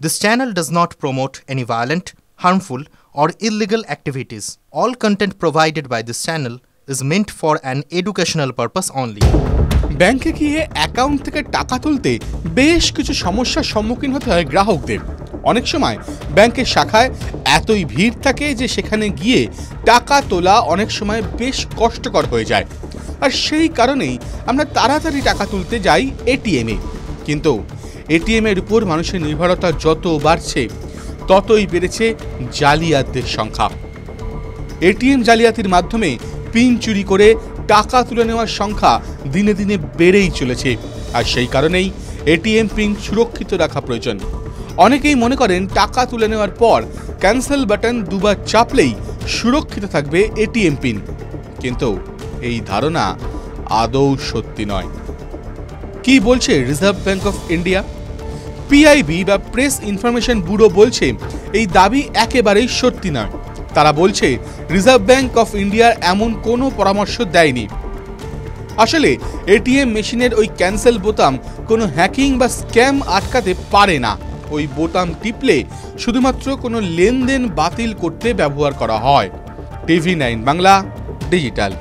This channel does not promote any violent, harmful, or illegal activities. All content provided by this channel is meant for an educational purpose only. ব্যাংকে গিয়ে account থেকে টাকা তুলতে বেশ কিছু সমস্যার সম্মুখীন হতে হয় গ্রাহকদের। অনেক সময় ব্যাংকের শাখায় এতই ভিড় থাকে যে সেখানে গিয়ে টাকা তোলা অনেক সময় বেশ কষ্টকর হয়ে যায়, আর সেই কারণেই আমরা তাড়াতাড়ি টাকা তুলতে যাই এটিএমে। কিন্তু এটিএমের উপর মানুষের নির্ভরতা যত বাড়ছে ততই বেড়েছে জালিয়াতদের সংখ্যা। এটিএম জালিয়াতির মাধ্যমে পিন চুরি করে টাকা তুলে নেওয়ার সংখ্যা দিনে দিনে বেড়েই চলেছে, আর সেই কারণেই এটিএম পিন সুরক্ষিত রাখা প্রয়োজন। অনেকেই মনে করেন টাকা তুলে নেওয়ার পর ক্যান্সেল বাটন দুবার চাপলেই সুরক্ষিত থাকবে এটিএম পিন, কিন্তু এই ধারণা আদৌ সত্যি নয়। কি বলছে reserve bank of India? PIB বা প্রেস ইনফরমেশন ব্যুরো বলছে এই দাবি একেবারেই সত্যি নয়। তারা বলছে রিজার্ভ ব্যাংক অফ ইন্ডিয়ার এমন কোনো পরামর্শ দেয়নি। আসলে এটিএম মেশিনের ওই ক্যান্সেল বোতাম কোনো হ্যাকিং বা স্ক্যাম আটকাতে পারে না। ওই বোতাম টিপলে শুধুমাত্র কোনো লেনদেন বাতিল করতে ব্যবহার করা হয়। টিভি9 বাংলা ডিজিটাল।